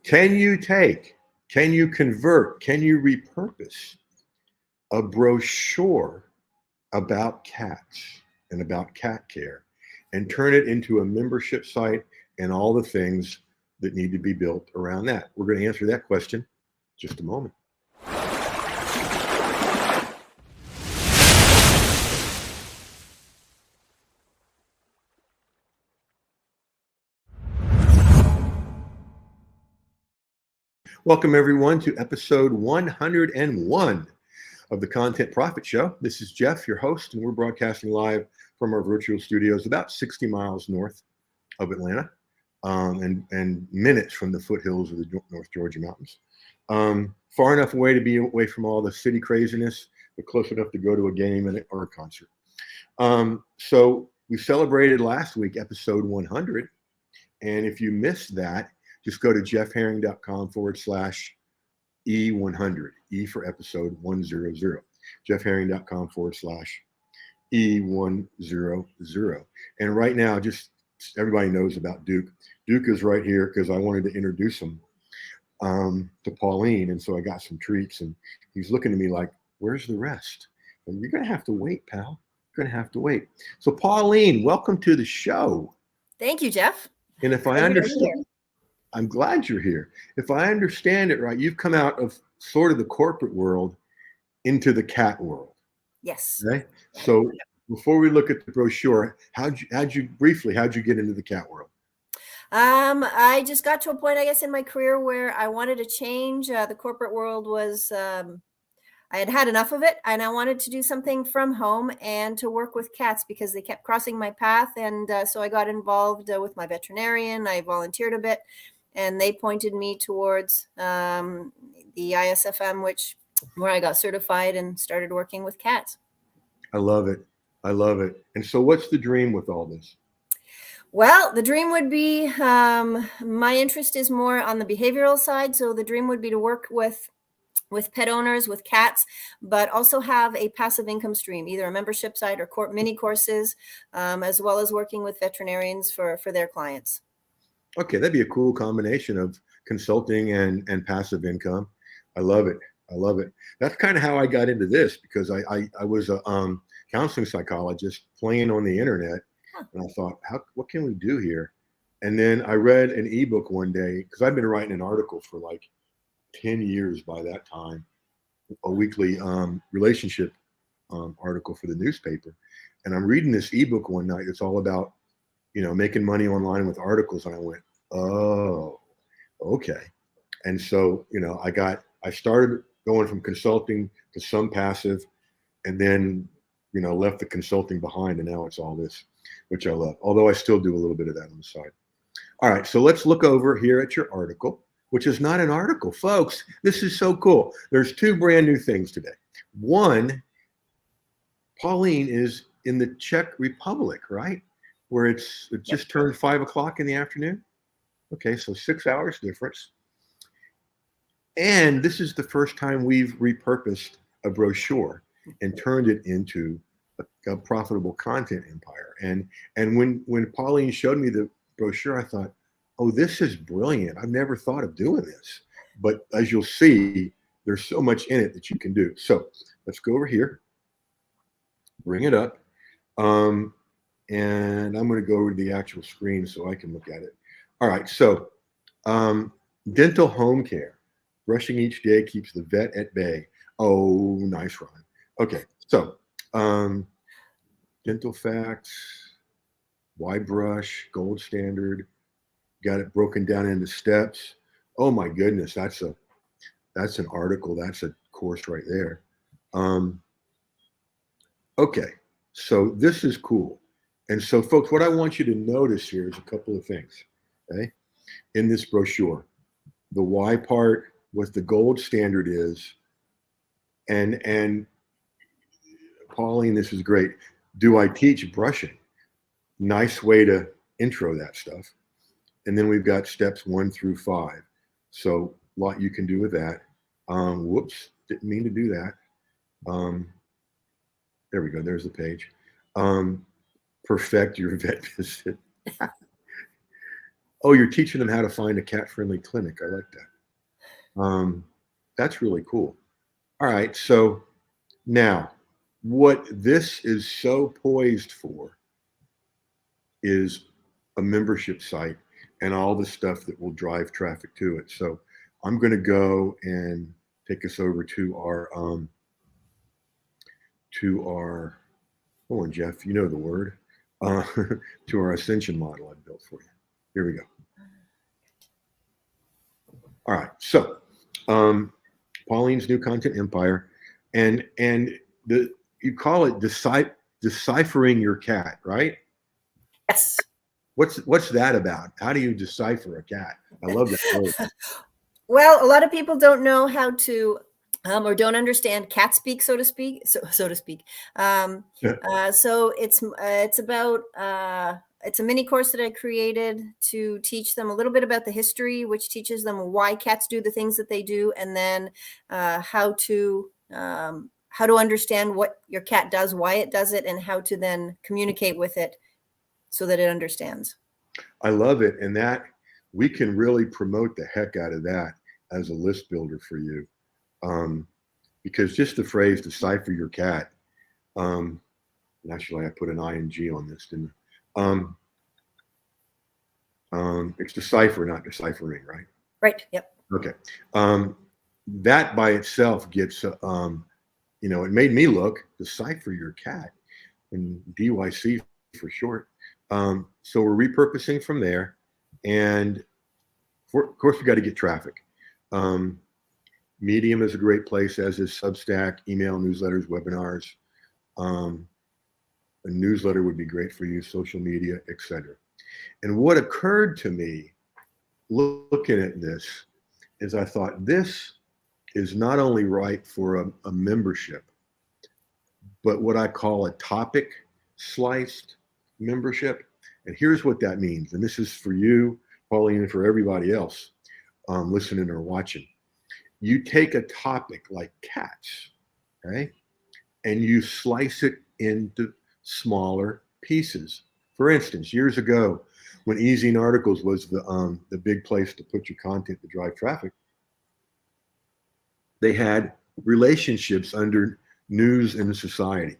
Can you convert, can you repurpose a brochure about cats and about cat care and turn it into a membership site and all the things that need to be built around that? We're going to answer that question in just a moment. Welcome, everyone, to episode 101 of the Content Profit Show. This is Jeff, your host, and we're broadcasting live from our virtual studios about 60 miles north of Atlanta and minutes from the foothills of the North Georgia mountains. Far enough away to be away from all the city craziness, but close enough to go to a game or a concert. So we celebrated last week, episode 100. And if you missed that, just go to jeffherring.com/E100, E for episode 100, jeffherring.com/E100. And right now, just everybody knows about Duke. Duke is right here because I wanted to introduce him to Pauline. And so I got some treats and he's looking at me like, where's the rest? And you're going to have to wait, pal. You're going to have to wait. So Pauline, welcome to the show. Thank you, Jeff. And if I understand, I'm glad you're here. If I understand it right, you've come out of sort of the corporate world into the cat world. Yes. Okay. So before we look at the brochure, how'd you get into the cat world? I just got to a point, I guess, in my career where I wanted to change. The corporate world was, I had had enough of it, and I wanted to do something from home and to work with cats because they kept crossing my path. And so I got involved with my veterinarian. I volunteered a bit, and they pointed me towards the ISFM, where I got certified and started working with cats. I love it. I love it. And so what's the dream with all this? Well, the dream would be, my interest is more on the behavioral side. So the dream would be to work with pet owners, with cats, but also have a passive income stream, either a membership site or mini courses, as well as working with veterinarians for their clients. Okay, that'd be a cool combination of consulting and passive income. I love it. I love it. That's kind of how I got into this because I was a counseling psychologist playing on the internet, and I thought, what can we do here? And then I read an ebook one day because I've been writing an article for like 10 years by that time, a weekly relationship article for the newspaper. And I'm reading this ebook one night. It's all about, making money online with articles. And I went, oh, okay. And so, I started going from consulting to some passive and then, left the consulting behind. And now it's all this, which I love. Although I still do a little bit of that on the side. All right. So let's look over here at your article, which is not an article, folks. This is so cool. There's two brand new things today. One, Pauline is in the Czech Republic, right? Where it just turned 5 o'clock in the afternoon. Okay, so 6 hours difference. And this is the first time we've repurposed a brochure and turned it into a profitable content empire. And when Pauline showed me the brochure, I thought, oh, this is brilliant. I've never thought of doing this. But as you'll see, there's so much in it that you can do. So let's go over here, bring it up. And I'm going to go over to the actual screen so I can look at it. All right. So dental home care. Brushing each day keeps the vet at bay. Oh, nice rhyme. Okay. So dental facts, why brush, gold standard. Got it broken down into steps. Oh my goodness, that's an article. That's a course right there. Okay, so this is cool. And so folks, what I want you to notice here is a couple of things, okay? In this brochure, the why part, what the gold standard is, and Pauline, this is great. Do I teach brushing? Nice way to intro that stuff. And then we've got steps 1 through 5. So a lot you can do with that. Whoops, didn't mean to do that. There we go, there's the page. Perfect your vet visit. Oh, you're teaching them how to find a cat-friendly clinic. I like that. That's really cool. All right. So now what this is so poised for is a membership site and all the stuff that will drive traffic to it. So I'm going to go and take us over to our hold on, Jeff, you know the word, to our ascension model I built for you. Here we go. All right. So Pauline's New Content Empire, and you call it deciphering your cat, right? Yes. What's that about? How do you decipher a cat? I love that word. Well, a lot of people don't know how to or don't understand cat speak, so to speak. So to speak. So it's about it's a mini course that I created to teach them a little bit about the history, which teaches them why cats do the things that they do, and then how to understand what your cat does, why it does it, and how to then communicate with it so that it understands. I love it, and that we can really promote the heck out of that as a list builder for you, because just the phrase "decipher your cat," and actually I put an ing on this, didn't I? It's decipher, not deciphering, right? Right. Yep. Okay. That by itself gets, it made me look, decipher your cat, and DYC for short. So we're repurposing from there, and of course we got to get traffic. Medium is a great place, as is Substack, email, newsletters, webinars. A newsletter would be great for you, social media, etc. And what occurred to me looking at this is I thought this is not only right for a membership, but what I call a topic sliced membership. And here's what that means. And this is for you, Pauline, and for everybody else listening or watching. You take a topic like cats, okay, and you slice it into smaller pieces. For instance, years ago, when Easing Articles was the big place to put your content to drive traffic, they had relationships under news and society.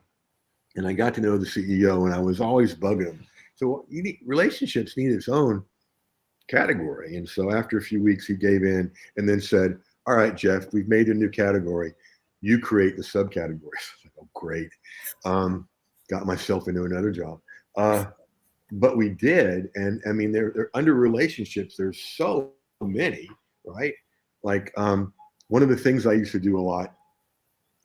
And I got to know the CEO, and I was always bugging him. So relationships need its own category. And so after a few weeks, he gave in and then said, all right, Jeff, we've made a new category. You create the subcategories. Like, oh, great. Got myself into another job. But we did. And I mean, they're under relationships. There's so many, right? Like one of the things I used to do a lot,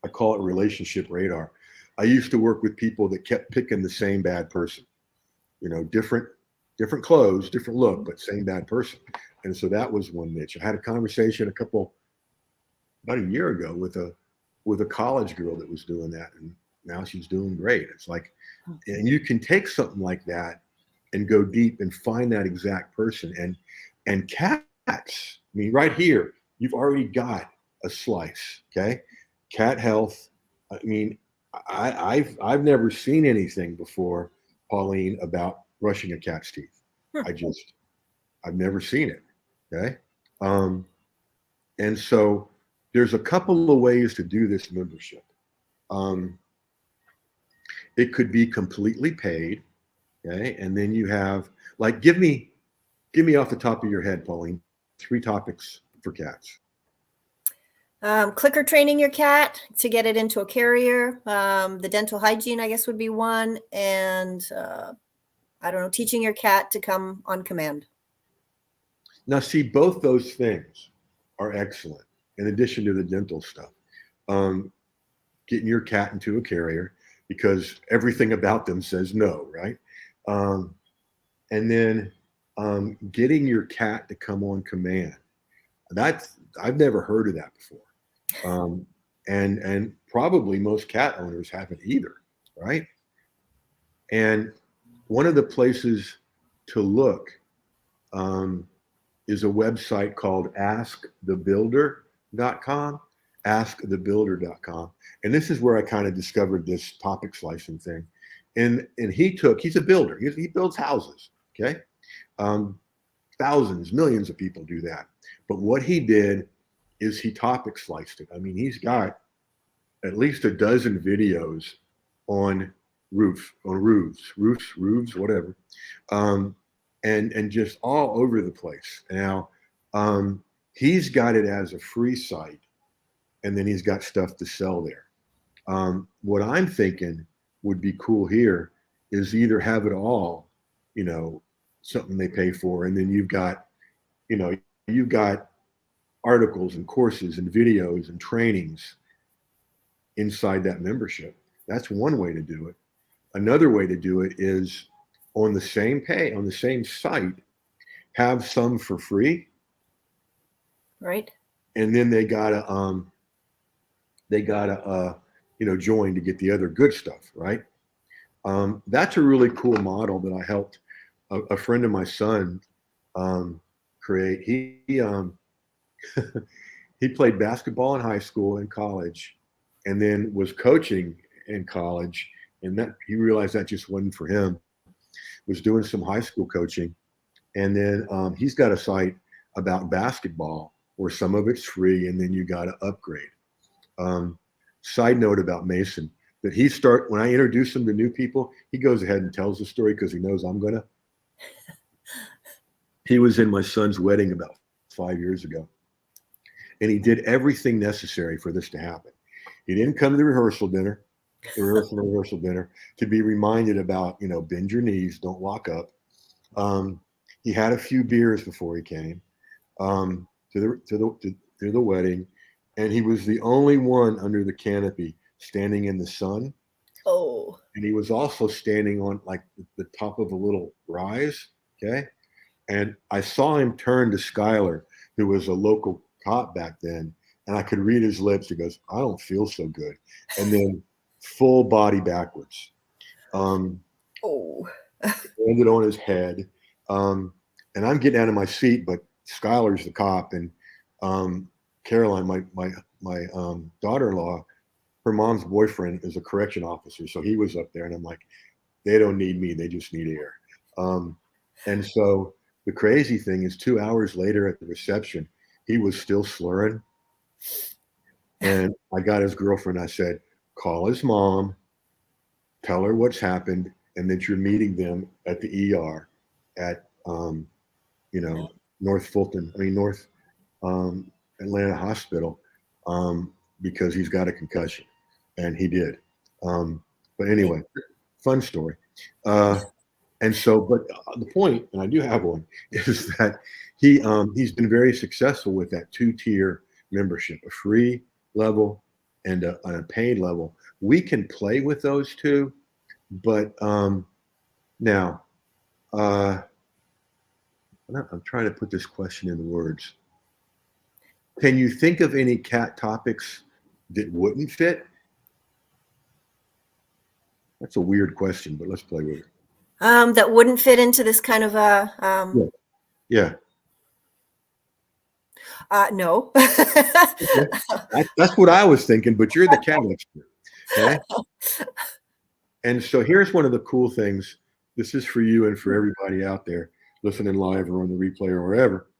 I call it relationship radar. I used to work with people that kept picking the same bad person, different clothes, different look, but same bad person. And so that was one niche. I had a conversation about a year ago with a college girl that was doing that, and now she's doing great. It's like, and you can take something like that and go deep and find that exact person. And cats, I mean, right here, you've already got a slice. Okay, cat health. I mean, I've never seen anything before, Pauline, about brushing a cat's teeth. I've never seen it. Okay, and so there's a couple of ways to do this membership. It could be completely paid, okay, and then you have like give me off the top of your head, Pauline, 3 topics for cats. Clicker training your cat to get it into a carrier. The dental hygiene, I guess, would be one. And I don't know, teaching your cat to come on command. Now, see, both those things are excellent in addition to the dental stuff. Getting your cat into a carrier because everything about them says no, right? And then getting your cat to come on command. I've never heard of that before. And probably most cat owners haven't either, right? And one of the places to look is a website called askthebuilder.com, askthebuilder.com. And this is where I kind of discovered this topic slicing thing. And he's a builder. He builds houses, okay? thousands, millions of people do that. But what he did is he topic sliced it. I mean, he's got at least a dozen videos on roofs, whatever, and just all over the place. Now, he's got it as a free site, and then he's got stuff to sell there. What I'm thinking would be cool here is either have it all, something they pay for, and then you've got articles and courses and videos and trainings inside that membership. That's one way to do it. Another way to do it is on the same site, have some for free. Right. And then they gotta join to get the other good stuff, right? That's a really cool model that I helped a friend of my son create. He he played basketball in high school and college, and then was coaching in college, and that he realized that just wasn't for him. Was doing some high school coaching, and then he's got a site about basketball where some of it's free, and then you got to upgrade. Side note about Mason, that when I introduce him to new people, he goes ahead and tells the story because he knows I'm gonna. He was in my son's wedding about 5 years ago, and he did everything necessary for this to happen. He didn't come to the rehearsal dinner to be reminded about, bend your knees, don't walk up. He had a few beers before he came to the wedding, and he was the only one under the canopy standing in the sun. Oh. And he was also standing on like the top of a little rise. Okay. And I saw him turn to Skylar, who was a local cop back then, and I could read his lips. He goes, "I don't feel so good." And then full body backwards. Landed on his head. And I'm getting out of my seat, but Skylar's the cop, and Caroline, my daughter-in-law, her mom's boyfriend is a correction officer, so he was up there, and I'm like, they don't need me, they just need air. And so the crazy thing is, 2 hours later at the reception, he was still slurring. And I got his girlfriend. I said, call his mom, tell her what's happened, and that you're meeting them at the ER at North Atlanta Hospital, because he's got a concussion, and he did. But anyway, fun story. And so, but the point, and I do have one, is that he's been very successful with that 2-tier membership, a free level and a paid level. We can play with those two, but now I'm trying to put this question into words. Can you think of any cat topics that wouldn't fit? That's a weird question, but let's play with it. That wouldn't fit into this kind of Yeah. No. Okay. That's what I was thinking, but you're the cat expert. Okay. And so here's one of the cool things. This is for you and for everybody out there listening live or on the replay or wherever.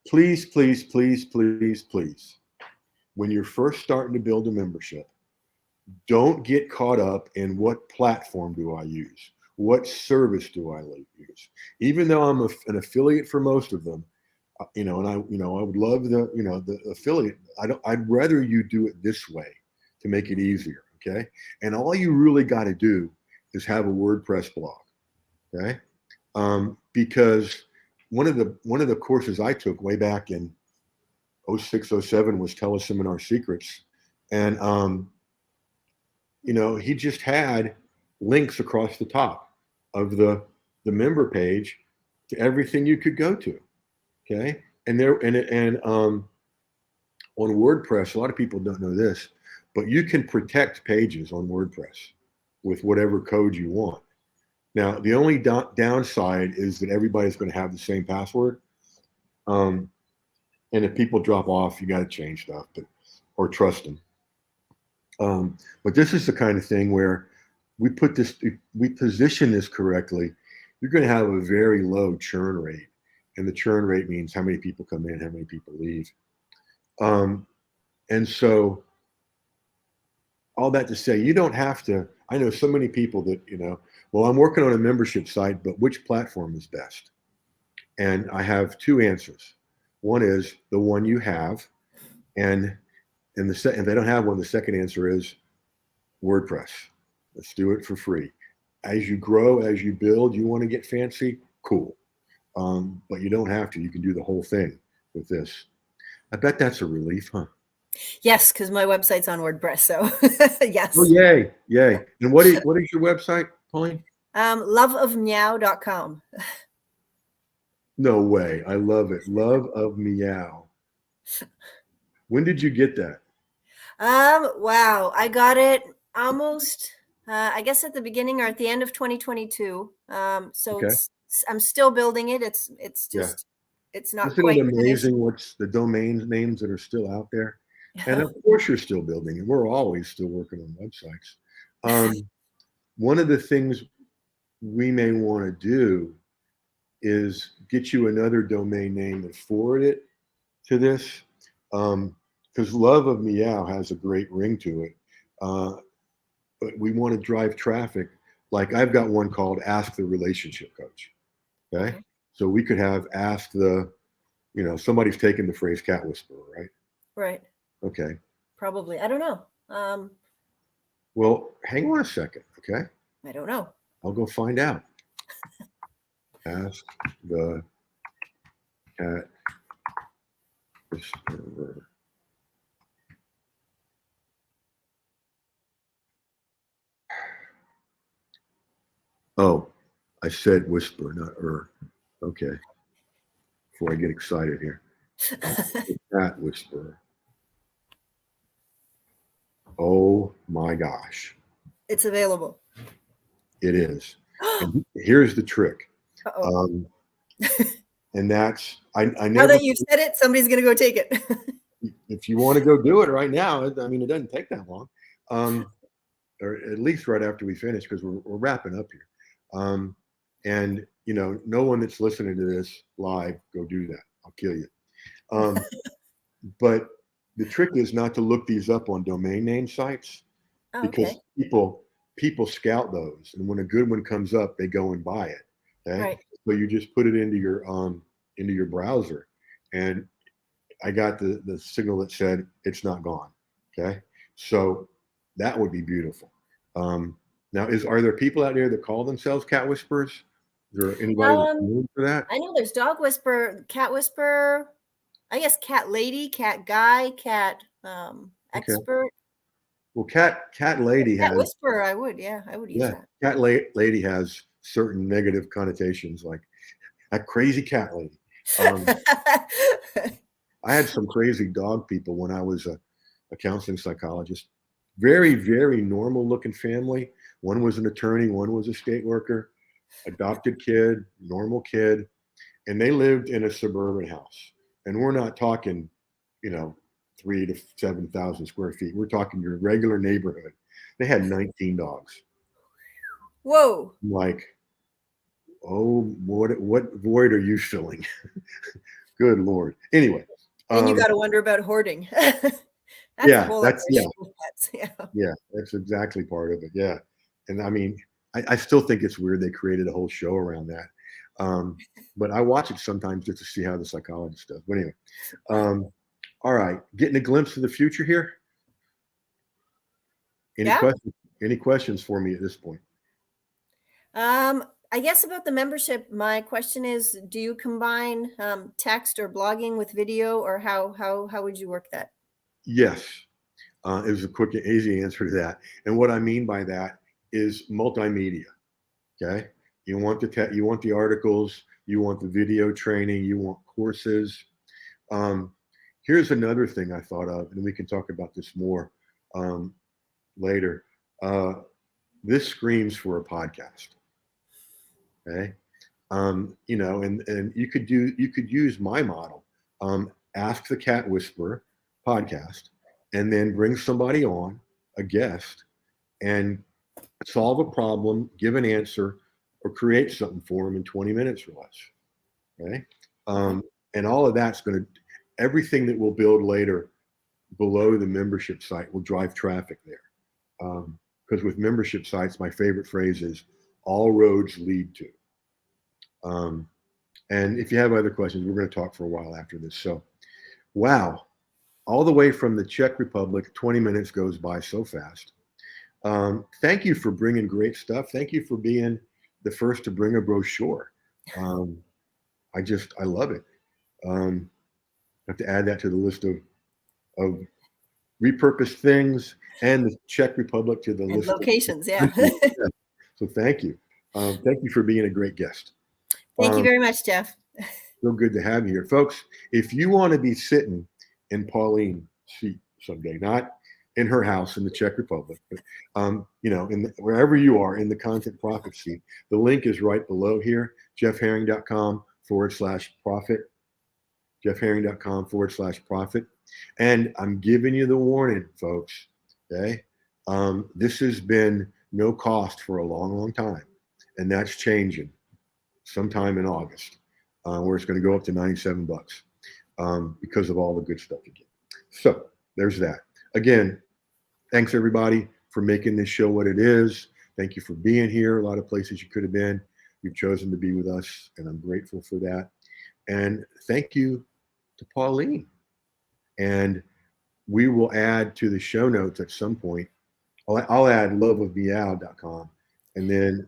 Please, please, please, please, please, when you're first starting to build a membership, don't get caught up in what platform do I use? What service do I use? Even though I'm an affiliate for most of them, and I would love the affiliate. I'd rather you do it this way to make it easier. Okay. And all you really got to do is have a WordPress blog. Okay. Because one of the courses I took way back in 06, 07 was Teleseminar Secrets. And, he just had links across the top of the member page to everything you could go to. Okay. And on WordPress, a lot of people don't know this, but you can protect pages on WordPress with whatever code you want. Now, the only downside is that everybody's going to have the same password. And if people drop off, you got to change stuff, or trust them. But this is the kind of thing where we position this correctly, you're going to have a very low churn rate. And the churn rate means how many people come in, how many people leave. And so all that to say, you don't have to. I know so many people that, well, I'm working on a membership site, but which platform is best? And I have two answers. One is the one you have, and if they don't have one, the second answer is WordPress. Let's do it for free. As you grow, as you build, you want to get fancy, cool. But you don't have to. You can do the whole thing with this. I bet that's a relief, huh? Yes, because my website's on WordPress, so yes. Oh, yay. And what is your website, Pauline? Loveofmeow.com. No way. I love it. Love of Meow. When did you get that? Wow. I got it almost, I guess at the beginning or at the end of 2022. So Okay. I'm still building it. It's just, it's not Isn't quite it amazing finished. what's the domain names that are still out there? And of course you're still building it. We're always still working on websites. One of the things we may want to do is get you another domain name and forward it to this. Because Love of Meow has a great ring to it. But we want to drive traffic. Like I've got one called Ask the Relationship Coach. Okay. So we could have ask the, somebody's taken the phrase cat whisperer, right? Right. Okay. Probably. I don't know. Well, hang on a second. Okay. I don't know. I'll go find out. Ask the cat whisperer. Oh, I said whisper, not Okay. Before I get excited here. Cat whisperer. Oh my gosh. It's available. It is. And here's the trick. Uh-oh. And that's, I never. Now that you've said it, somebody's going to go take it. If you want to go do it right now, I mean, it doesn't take that long. Or at least right after we finish, because we're wrapping up here. And, no one that's listening to this live, go do that. I'll kill you. But the trick is not to look these up on domain name sites, because people scout those, and when a good one comes up, they go and buy it. Okay, right. So you just put it into your browser, and I got the signal that said it's not gone. Okay, so that would be beautiful. Now, are there people out there that call themselves cat whisperers? Is there anybody for that? I know there's dog whisperer, cat whisperer. I guess cat lady, cat guy, cat expert. Well, cat lady has. Cat whisperer, I would use that. Cat lady has certain negative connotations, like that crazy cat lady. I had some crazy dog people when I was a counseling psychologist. Very, very normal looking family. One was an attorney, one was a state worker, adopted kid, normal kid, and they lived in a suburban house. And we're not talking, 3,000 to 7,000 square feet. We're talking your regular neighborhood. They had 19 dogs. Whoa. I'm like, oh, what void are you filling? Good Lord. Anyway. And you got to wonder about hoarding. That's exactly part of it. Yeah. And I mean, I still think it's weird they created a whole show around that. But I watch it sometimes just to see how the psychologist does. But anyway, all right, getting a glimpse of the future here. Any questions for me at this point? I guess about the membership, my question is, do you combine text or blogging with video, or how would you work that? Yes. It was a quick and easy answer to that. And what I mean by that is multimedia. Okay. You want the articles, you want the video training, you want courses. Here's another thing I thought of, and we can talk about this more later. This screams for a podcast. Okay. And you could use my model, Ask the Cat Whisperer podcast, and then bring somebody on, a guest, and solve a problem, give an answer, or create something for them in 20 minutes or less. Okay. And all of that's going to, everything that we'll build later below the membership site will drive traffic there. Because with membership sites, my favorite phrase is all roads lead to. And if you have other questions, we're going to talk for a while after this. So, wow, all the way from the Czech Republic, 20 minutes goes by so fast. Thank you for bringing great stuff. Thank you for being the first to bring a brochure. I love it. I have to add that to the list of repurposed things and the Czech Republic to the list locations. Yeah. So thank you. Thank you for being a great guest. Thank you very much, Jeff. So good to have you here. Folks, if you want to be sitting in Pauline's seat someday, not in her house in the Czech Republic, but wherever you are in the content profit seat, the link is right below here, jeffherring.com/profit, jeffherring.com/profit. And I'm giving you the warning, folks, okay? This has been no cost for a long, long time. And that's changing sometime in August, where it's going to go up to $97 because of all the good stuff you get. So there's that. Again, thanks everybody for making this show what it is. Thank you for being here. A lot of places you could have been. You've chosen to be with us, and I'm grateful for that. And thank you to Pauline. And we will add to the show notes at some point. I'll add loveofmeow.com, and then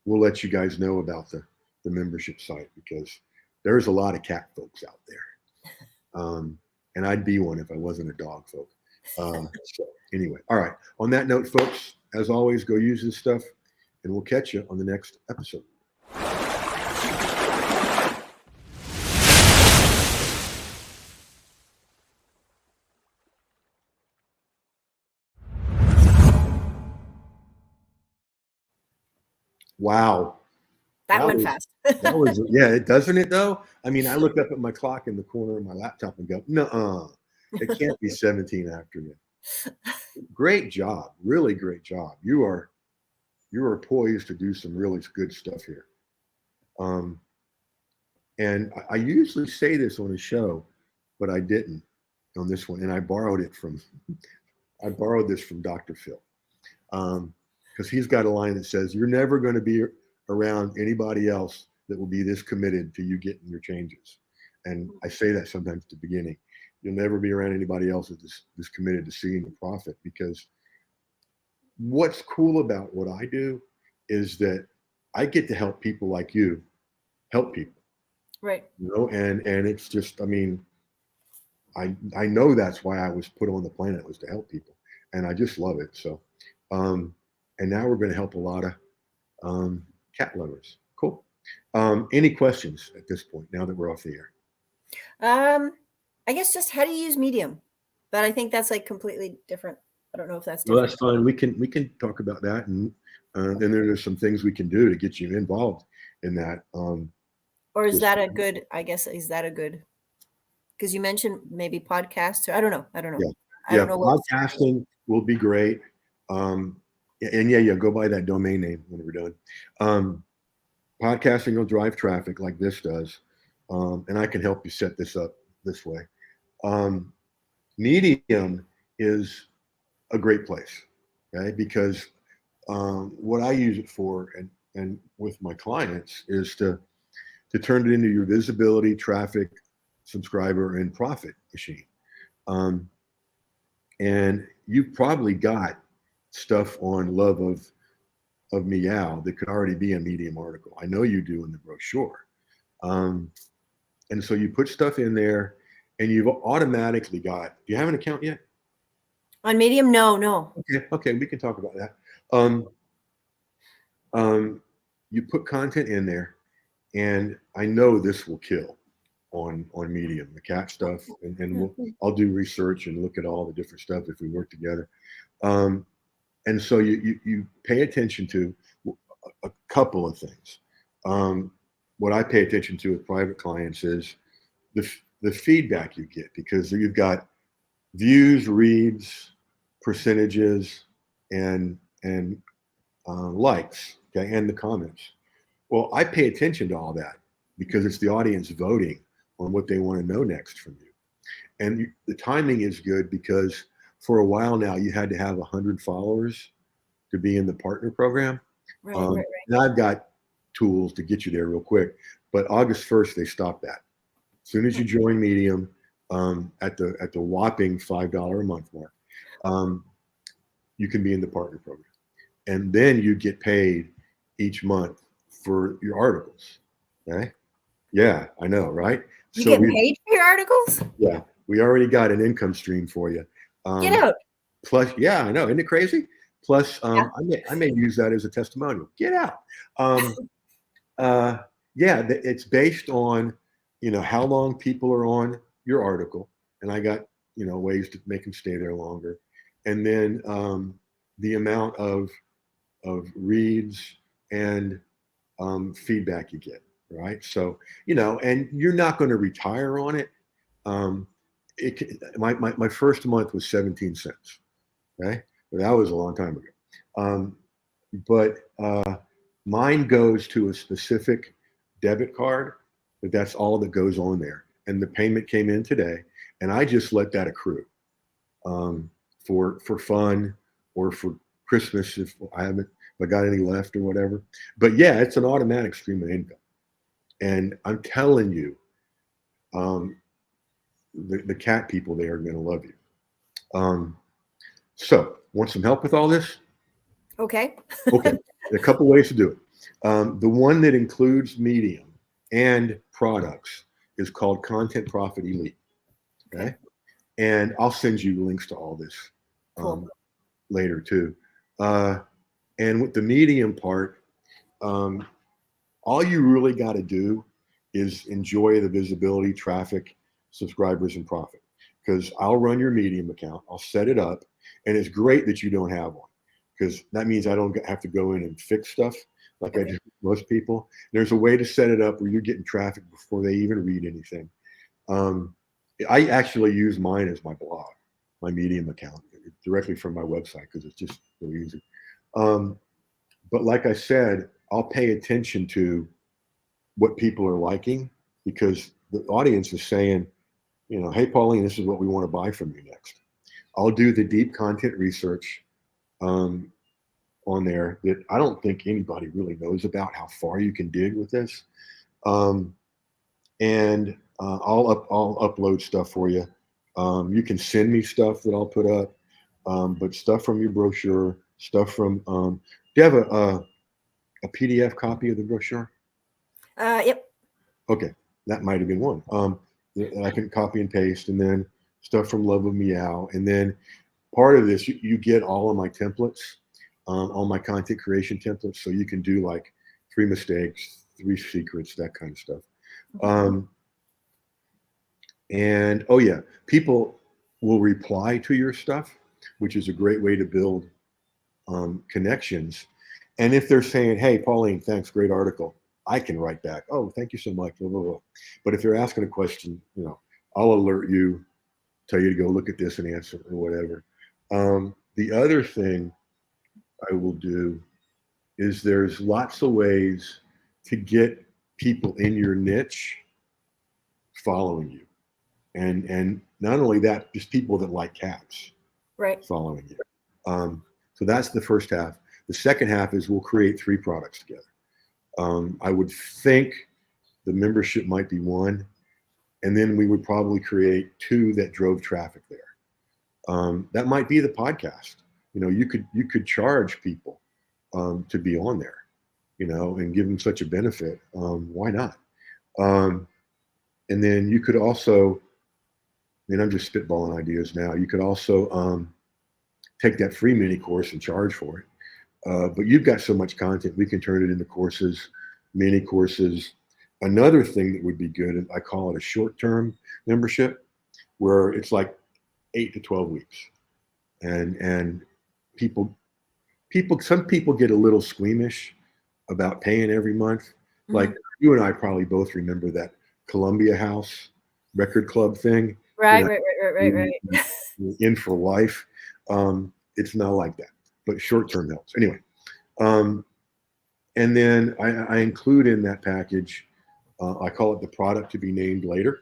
we'll let you guys know about the membership site, because there's a lot of cat folks out there. And I'd be one if I wasn't a dog folk. So anyway, all right. On that note, folks, as always, go use this stuff, and we'll catch you on the next episode. Wow. That went fast. That was, yeah, it doesn't it though? I mean, I look up at my clock in the corner of my laptop and go, no, it can't be 17 after you. Great job. Really great job. You are poised to do some really good stuff here. And I usually say this on a show, but I didn't on this one. And I borrowed this from Dr. Phil. Because he's got a line that says, you're never going to be around anybody else that will be this committed to you getting your changes. And I say that sometimes at the beginning. You'll never be around anybody else that's this committed to seeing the profit, because what's cool about what I do is that I get to help people like you help people. Right. And it's just, I mean, I know that's why I was put on the planet, was to help people. And I just love it. So, and now we're going to help a lot of cat lovers. Cool. Any questions at this point, now that we're off the air? I guess just how do you use Medium? But I think that's like completely different. I don't know if that's different. different. Well, that's fine. We can talk about that, and then there's some things we can do to get you involved in that. Or is that a good? I guess is that a good? Because you mentioned maybe podcasts. Or I don't know. Yeah. I don't know. Podcasting will be great. And go buy that domain name when we're done. Podcasting will drive traffic like this does, and I can help you set this up this way. Medium is a great place, okay? Because what I use it for, and with my clients, is to turn it into your visibility, traffic, subscriber, and profit machine. And you've probably got stuff on Love of Meow that could already be a Medium article. I know you do in the brochure. And so you put stuff in there, and you've automatically got, do you have an account yet? On Medium? No. Okay, we can talk about that. You put content in there, and I know this will kill on Medium, the cat stuff, and I'll do research and look at all the different stuff if we work together. And so you pay attention to a couple of things. What I pay attention to with private clients is the feedback you get, because you've got views, reads, percentages, and likes. okay, and the comments. Well, I pay attention to all that because it's the audience voting on what they want to know next from you. And the timing is good because for a while now, you had to have 100 followers to be in the partner program. Right. And I've got tools to get you there real quick. But August 1st, they stopped that. As soon as you join Medium at the whopping $5 a month mark, you can be in the partner program. And then you get paid each month for your articles. Okay. Yeah, I know, right? You get paid for your articles? Yeah, we already got an income stream for you. Get out. Plus, yeah, I know. Isn't it crazy? Plus, Yeah. I may use that as a testimonial. Get out. Yeah, it's based on, how long people are on your article, and I got, ways to make them stay there longer, and then the amount of reads and feedback you get, right? So, and you're not going to retire on it. My first month was 17 cents. Okay, but that was a long time ago. But mine goes to a specific debit card, but that's all that goes on there. And the payment came in today, and I just let that accrue for fun or for Christmas if I got any left or whatever. But yeah, it's an automatic stream of income, and I'm telling you, the cat people there are going to love you. So, want some help with all this? Okay. Okay, a couple ways to do it. The one that includes Medium and products is called Content Profit Elite. Okay, and I'll send you links to all this later too. And with the Medium part, all you really got to do is enjoy the visibility, traffic, subscribers, and profit. Because I'll run your Medium account, I'll set it up, and it's great that you don't have one, because that means I don't have to go in and fix stuff like I do with most people. There's a way to set it up where you're getting traffic before they even read anything. I actually use mine as my blog, my Medium account, directly from my website, because it's just so easy. But like I said, I'll pay attention to what people are liking, because the audience is saying, hey, Pauline, this is what we want to buy from you next. I'll do the deep content research on there that I don't think anybody really knows about, how far you can dig with this. And I'll upload stuff for you. You can send me stuff that I'll put up, but stuff from your brochure, stuff from, do you have a PDF copy of the brochure? Yep. Okay, that might have been one. I can copy and paste, and then stuff from Love of Meow. And then part of this, you get all of my templates, all my content creation templates. So you can do like 3 mistakes, 3 secrets, that kind of stuff. And oh yeah, people will reply to your stuff, which is a great way to build connections. And if they're saying, hey, Pauline, thanks, great article, I can write back, oh, thank you so much, blah, blah, blah. But if they're asking a question, I'll alert you, tell you to go look at this and answer or whatever. The other thing I will do is there's lots of ways to get people in your niche following you. And not only that, just people that like cats following you. So that's the first half. The second half is we'll create 3 products together. I would think the membership might be 1, and then we would probably create 2 that drove traffic there. That might be the podcast. You could charge people to be on there, and give them such a benefit. Why not? And then you could also, I'm just spitballing ideas now. You could also take that free mini course and charge for it. But you've got so much content, we can turn it into courses, mini courses. Another thing that would be good, and I call it a short-term membership, where it's like 8 to 12 weeks. And some people get a little squeamish about paying every month. Mm-hmm. Like you and I probably both remember that Columbia House record club thing. Right. In for life. It's not like that, but short-term helps. Anyway, And then I include in that package, I call it the product to be named later,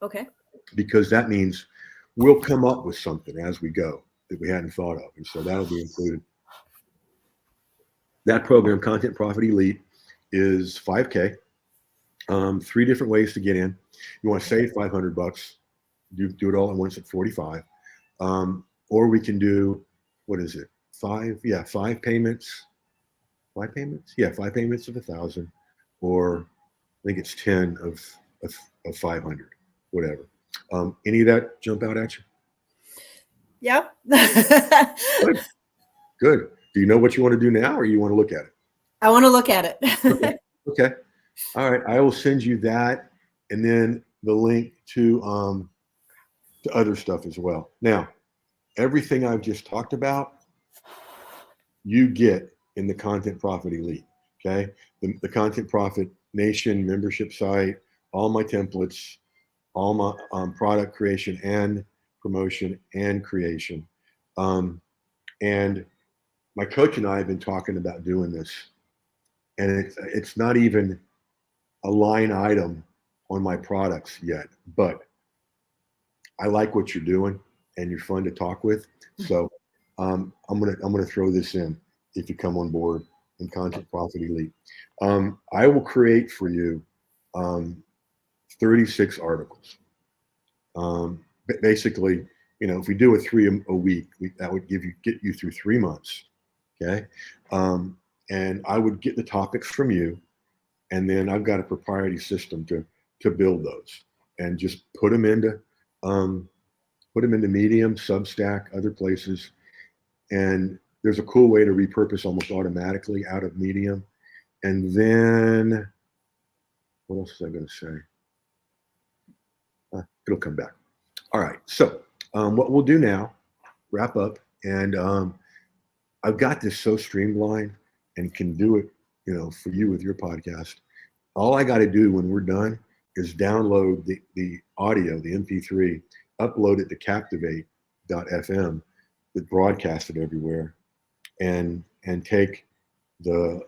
Okay. because that means we'll come up with something as we go that we hadn't thought of. And so that'll be included. That program, Content Profit Elite, is 5K. 3 different ways to get in. You want to save $500, do it all at once at 45. Or we can do, what is it? 5 payments. 5 payments? Yeah, 5 payments of 1,000, or I think it's 10 of 500, whatever. Any of that jump out at you? Yeah. Good. Good. Do you know what you want to do now, or you want to look at it? I want to look at it. Okay. All right. I will send you that, and then the link to other stuff as well. Now, everything I've just talked about, you get in the Content Profit Elite. Okay. The Content Profit Nation membership site, all my templates, all my product creation and promotion and creation. And my coach and I have been talking about doing this, and it's not even a line item on my products yet, but I like what you're doing and you're fun to talk with. So I'm gonna throw this in if you come on board in Content Profit Elite. I will create for you 36 articles. Basically, if we do 3 a week, that would get you through 3 months. Okay. And I would get the topics from you, and then I've got a proprietary system to build those and just put them into Medium, Substack, other places. And there's a cool way to repurpose almost automatically out of Medium. And then what else was I going to say? It'll come back. All right. So what we'll do now, wrap up, and I've got this so streamlined and can do it, for you with your podcast. All I got to do when we're done is download the audio, the MP3, upload it to Captivate.fm that broadcast it everywhere, and take the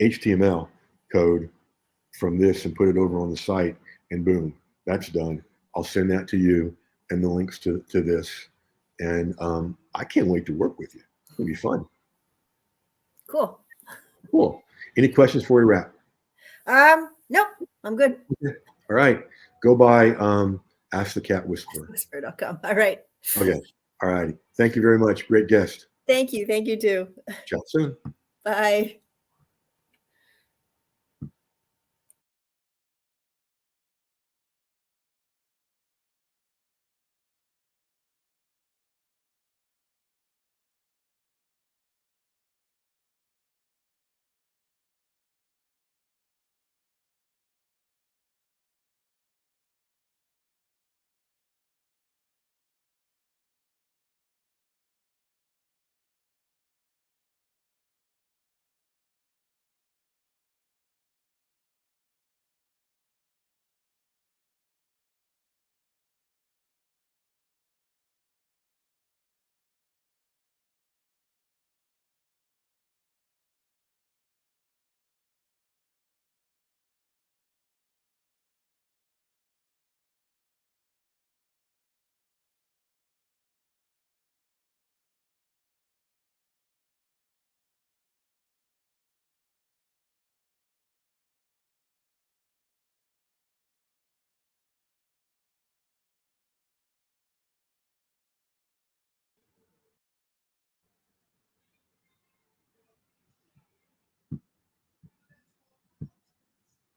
HTML code from this and put it over on the site, and boom, that's done. I'll send that to you and the links to this. And I can't wait to work with you. It'll be fun. Cool. Cool. Any questions before we wrap? Nope, I'm good. Okay. All right. Go by Ask the Cat Whisperer. Whisper.com. All right. Okay. All righty. Thank you very much. Great guest. Thank you. Thank you too. Chat soon. Bye.